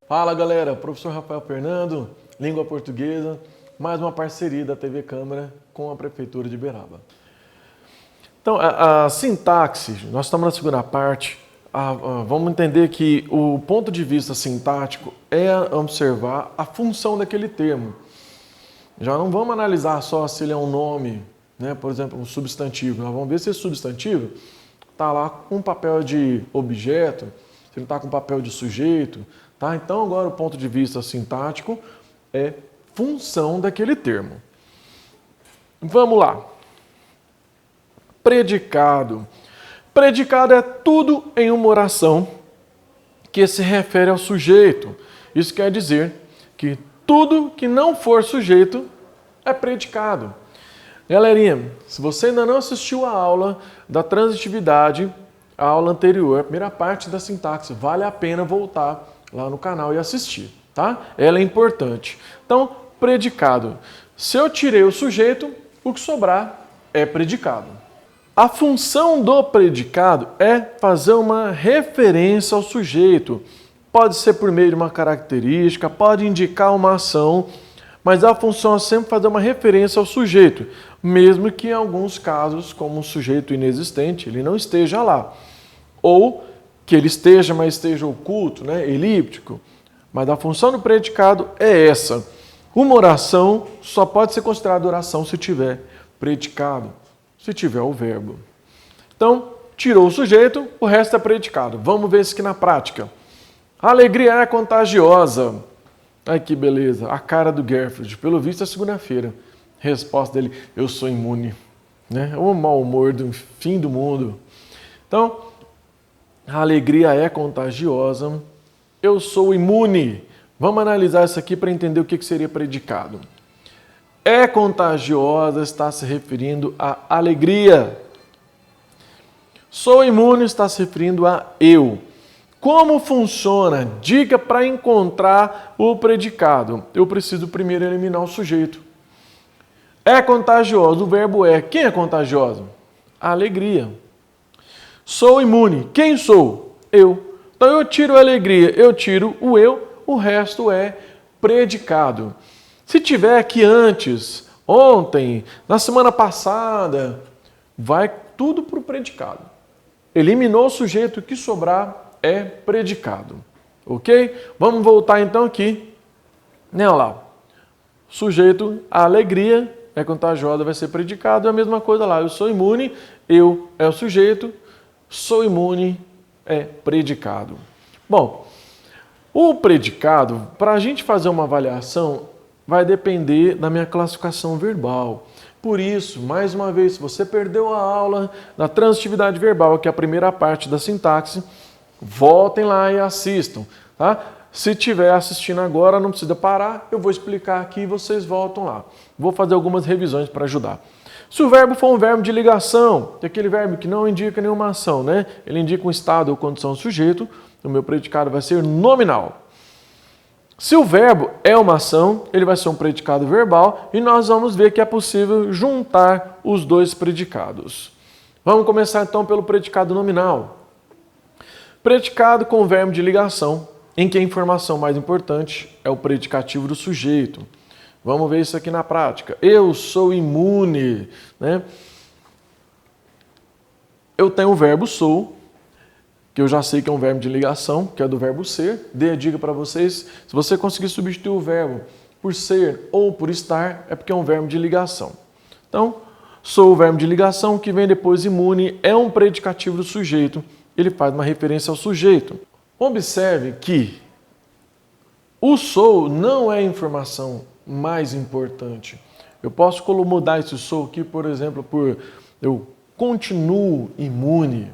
Fala galera, professor Rafael Fernando, língua portuguesa, mais uma parceria da TV Câmara com a Prefeitura de Uberaba. Então, a sintaxe, nós estamos na segunda parte, vamos entender que o ponto de vista sintático é observar a função daquele termo. Já não vamos analisar só se ele é um nome, né? Por exemplo, um substantivo, nós vamos ver se esse substantivo está lá com papel de objeto, se ele está com papel de sujeito. Tá? Então, agora o ponto de vista sintático é função daquele termo. Vamos lá. Predicado. Predicado é tudo em uma oração que se refere ao sujeito. Isso quer dizer que tudo que não for sujeito é predicado. Galerinha, se você ainda não assistiu a aula da transitividade, a aula anterior, a primeira parte da sintaxe, vale a pena voltar lá no canal e assistir, tá? Ela é importante. Então, predicado. Se eu tirei o sujeito, o que sobrar é predicado. A função do predicado é fazer uma referência ao sujeito. Pode ser por meio de uma característica, pode indicar uma ação, mas a função é sempre fazer uma referência ao sujeito, mesmo que em alguns casos, como um sujeito inexistente, ele não esteja lá. Ou que ele esteja, mas esteja oculto, né? Elíptico. Mas a função do predicado é essa. Uma oração só pode ser considerada oração se tiver predicado, se tiver o verbo. Então, tirou o sujeito, o resto é predicado. Vamos ver isso aqui na prática. A alegria é contagiosa. Ai, que beleza. A cara do Gerfried. Pelo visto, é segunda-feira. Resposta dele, eu sou imune. Né? O mau humor do fim do mundo. Então, a alegria é contagiosa. Eu sou imune. Vamos analisar isso aqui para entender o que seria predicado. É contagiosa está se referindo à alegria. Sou imune está se referindo a eu. Como funciona? Dica para encontrar o predicado. Eu preciso primeiro eliminar o sujeito. É contagioso. O verbo é. Quem é contagioso? A alegria. Sou imune. Quem sou? Eu. Então eu tiro a alegria, eu tiro o eu, o resto é predicado. Se tiver aqui antes, ontem, na semana passada, vai tudo para o predicado. Eliminou o sujeito, o que sobrar é predicado. Ok? Vamos voltar então aqui. Olha lá. Sujeito, a alegria é contagiosa, vai ser predicado. É a mesma coisa lá. Eu sou imune, eu é o sujeito. Sou imune é predicado. Bom, o predicado, para a gente fazer uma avaliação, vai depender da minha classificação verbal. Por isso, mais uma vez, se você perdeu a aula da transitividade verbal, que é a primeira parte da sintaxe, voltem lá e assistam. Tá? Se estiver assistindo agora, não precisa parar, eu vou explicar aqui e vocês voltam lá. Vou fazer algumas revisões para ajudar. Se o verbo for um verbo de ligação, aquele verbo que não indica nenhuma ação, né? Ele indica um estado ou condição do sujeito, o meu predicado vai ser nominal. Se o verbo é uma ação, ele vai ser um predicado verbal e nós vamos ver que é possível juntar os dois predicados. Vamos começar então pelo predicado nominal. Predicado com verbo de ligação, em que a informação mais importante é o predicativo do sujeito. Vamos ver isso aqui na prática. Eu sou imune. Né? Eu tenho o verbo sou, que eu já sei que é um verbo de ligação, que é do verbo ser. Dei a dica para vocês. Se você conseguir substituir o verbo por ser ou por estar, é porque é um verbo de ligação. Então, sou o verbo de ligação, que vem depois imune, é um predicativo do sujeito. Ele faz uma referência ao sujeito. Observe que o sou não é a informação mais importante. Eu posso mudar esse sou aqui, por exemplo, por eu continuo imune.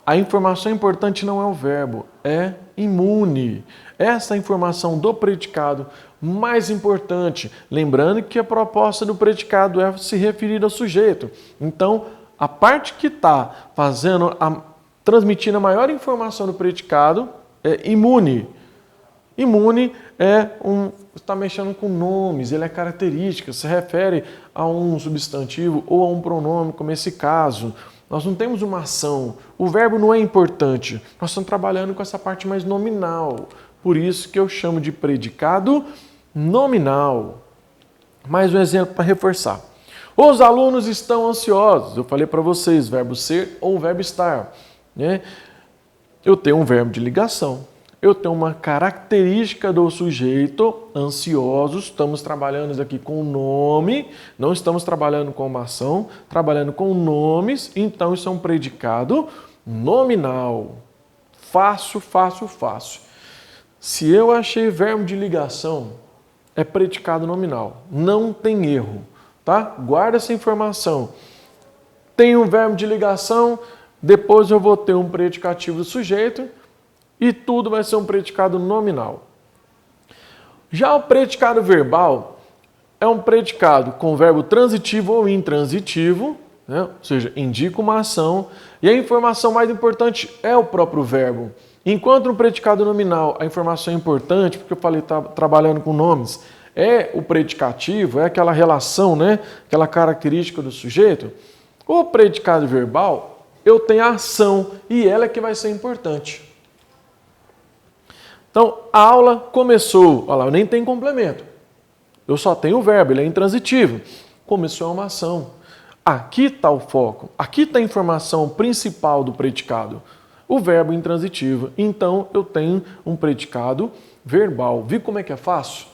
A informação importante não é o verbo, é imune. Essa é a informação do predicado mais importante. Lembrando que a proposta do predicado é se referir ao sujeito. Então, a parte que está transmitindo a maior informação do predicado é imune. Imune está mexendo com nomes, ele é característica, se refere a um substantivo ou a um pronome, como esse caso. Nós não temos uma ação, o verbo não é importante, nós estamos trabalhando com essa parte mais nominal, Por isso que eu chamo de predicado nominal. Mais um exemplo para reforçar. Os alunos estão ansiosos. Eu falei para vocês, verbo ser ou verbo estar, né? Eu tenho um verbo de ligação. Eu tenho uma característica do sujeito, ansiosos. Estamos trabalhando aqui com nome, não estamos trabalhando com uma ação, trabalhando com nomes. Então, isso é um predicado nominal. Fácil, fácil, fácil. Se eu achei verbo de ligação, é predicado nominal. Não tem erro, tá? Guarda essa informação. Tem um verbo de ligação, depois eu vou ter um predicativo do sujeito e tudo vai ser um predicado nominal. Já o predicado verbal é um predicado com verbo transitivo ou intransitivo, né? Ou seja, indica uma ação e a informação mais importante é o próprio verbo. Enquanto no predicado nominal a informação é importante, porque eu falei trabalhando com nomes, é o predicativo, é aquela relação, né? Aquela característica do sujeito. O predicado verbal, eu tenho a ação e ela é que vai ser importante. Então, a aula começou, olha lá, nem tem complemento. Eu só tenho o verbo, ele é intransitivo. Começou uma ação. Aqui está o foco, aqui está a informação principal do predicado. O verbo intransitivo. Então, eu tenho um predicado verbal. Viu como é que é fácil?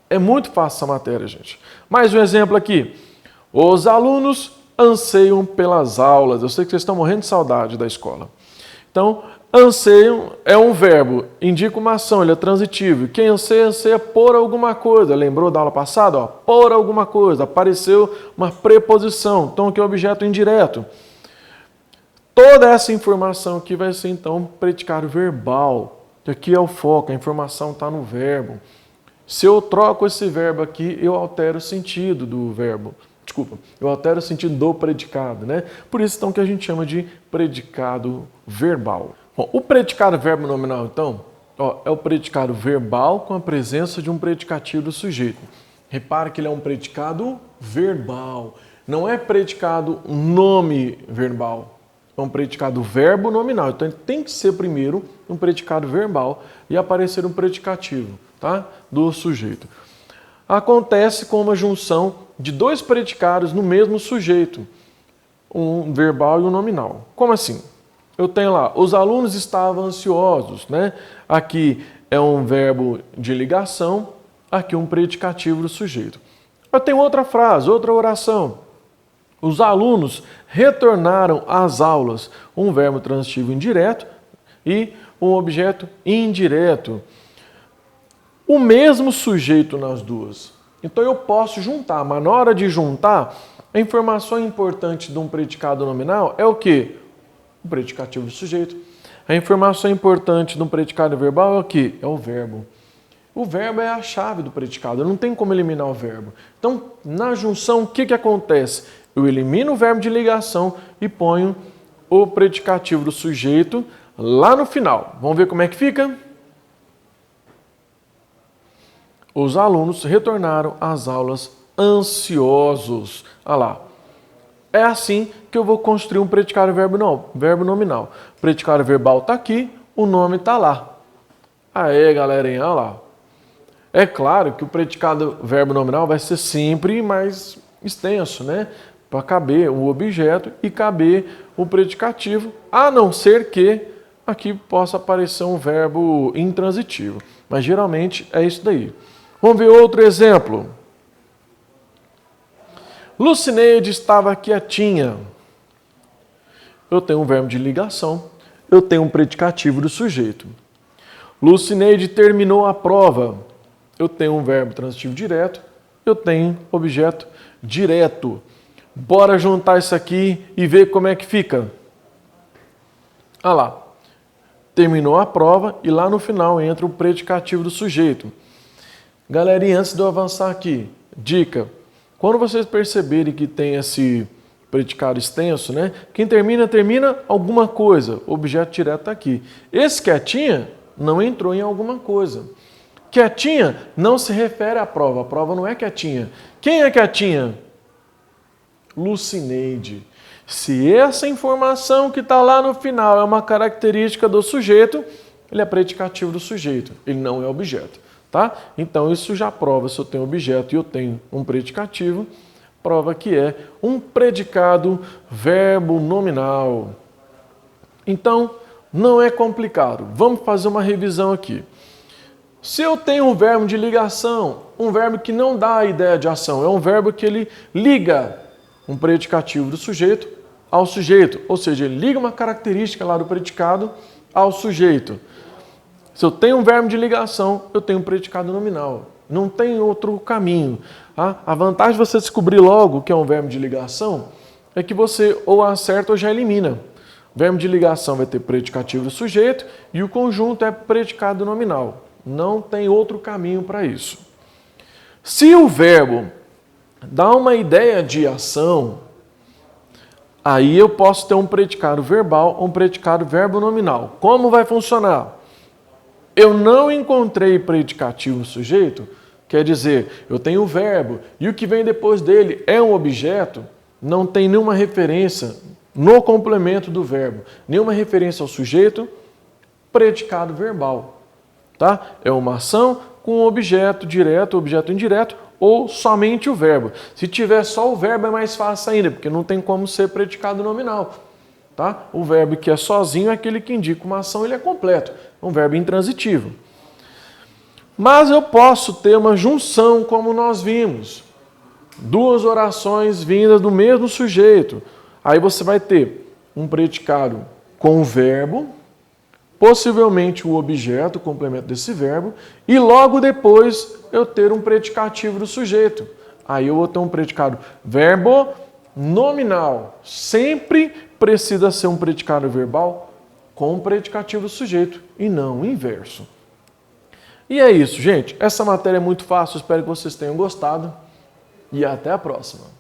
É muito fácil essa matéria, gente. Mais um exemplo aqui. Os alunos anseiam pelas aulas. Eu sei que vocês estão morrendo de saudade da escola. Então, anseiam é um verbo, indica uma ação, ele é transitivo. Quem anseia, anseia por alguma coisa. Lembrou da aula passada? Ó, por alguma coisa. Apareceu uma preposição. Então, aqui é o objeto indireto. Toda essa informação aqui vai ser, então, predicado verbal. Aqui é o foco, a informação está no verbo. Se eu troco esse verbo aqui, eu altero o sentido do verbo. Desculpa, eu altero o sentido do predicado, né? Por isso, então, que a gente chama de predicado verbal. Bom, o predicado verbo nominal, então, ó, é o predicado verbal com a presença de um predicativo do sujeito. Repara que ele é um predicado verbal. Não é predicado nome verbal. É um predicado verbo nominal. Então, ele tem que ser primeiro um predicado verbal e aparecer um predicativo, tá? Do sujeito. Acontece com uma junção de dois predicados no mesmo sujeito, um verbal e um nominal. Como assim? Eu tenho lá, os alunos estavam ansiosos, né? Aqui é um verbo de ligação, aqui um predicativo do sujeito. Eu tenho outra frase, outra oração. Os alunos retornaram às aulas, um verbo transitivo indireto e um objeto indireto. O mesmo sujeito nas duas. Então eu posso juntar, mas na hora de juntar, a informação importante de um predicado nominal é o quê? O predicativo do sujeito. A informação importante de um predicado verbal é o quê? É o verbo. O verbo é a chave do predicado, não tem como eliminar o verbo. Então, na junção, o que acontece? Eu elimino o verbo de ligação e ponho o predicativo do sujeito lá no final. Vamos ver como é que fica? Os alunos retornaram às aulas ansiosos. Olha lá. É assim que eu vou construir um predicado verbo nominal. O predicado verbal está aqui, o nome está lá. Aê, galerinha, olha lá. É claro que o predicado verbo nominal vai ser sempre mais extenso, né? Para caber o objeto e caber o predicativo, a não ser que aqui possa aparecer um verbo intransitivo. Mas geralmente é isso daí. Vamos ver outro exemplo. Lucineide estava quietinha. Eu tenho um verbo de ligação, eu tenho um predicativo do sujeito. Lucineide terminou a prova. Eu tenho um verbo transitivo direto, eu tenho objeto direto. Bora juntar isso aqui e ver como é que fica. Olha lá. Terminou a prova e lá no final entra o predicativo do sujeito. Galerinha, antes de eu avançar aqui, dica. Quando vocês perceberem que tem esse predicado extenso, né? Quem termina, termina alguma coisa. O objeto direto está aqui. Esse quietinha não entrou em alguma coisa. Quietinha não se refere à prova. A prova não é quietinha. Quem é quietinha? Lucineide. Se essa informação que está lá no final é uma característica do sujeito, ele é predicativo do sujeito, ele não é objeto, tá? Então isso já prova, se eu tenho objeto e eu tenho um predicativo, prova que é um predicado verbo nominal. Então, não é complicado. Vamos fazer uma revisão aqui. Se eu tenho um verbo de ligação, um verbo que não dá a ideia de ação, é um verbo que ele liga um predicativo do sujeito ao sujeito, ou seja, ele liga uma característica lá do predicado ao sujeito. Se eu tenho um verbo de ligação, eu tenho um predicado nominal. Não tem outro caminho. Tá? A vantagem de você descobrir logo o que é um verbo de ligação é que você ou acerta ou já elimina. O verbo de ligação vai ter predicativo do sujeito e o conjunto é predicado nominal. Não tem outro caminho para isso. Se o verbo dá uma ideia de ação, aí eu posso ter um predicado verbal ou um predicado verbo nominal. Como vai funcionar? Eu não encontrei predicativo no sujeito, quer dizer, eu tenho o verbo e o que vem depois dele é um objeto, não tem nenhuma referência no complemento do verbo, nenhuma referência ao sujeito, predicado verbal. Tá? É uma ação com objeto direto, objeto indireto ou somente o verbo. Se tiver só o verbo é mais fácil ainda, porque não tem como ser predicado nominal. Tá? O verbo que é sozinho é aquele que indica uma ação, ele é completo, é um verbo intransitivo. Mas eu posso ter uma junção, como nós vimos. Duas orações vindas do mesmo sujeito. Aí você vai ter um predicado com o verbo, possivelmente o objeto, o complemento desse verbo, e logo depois eu ter um predicativo do sujeito. Aí eu vou ter um predicado verbo nominal. Sempre precisa ser um predicado verbal com um predicativo do sujeito e não o inverso. E é isso, gente. Essa matéria é muito fácil, espero que vocês tenham gostado e até a próxima.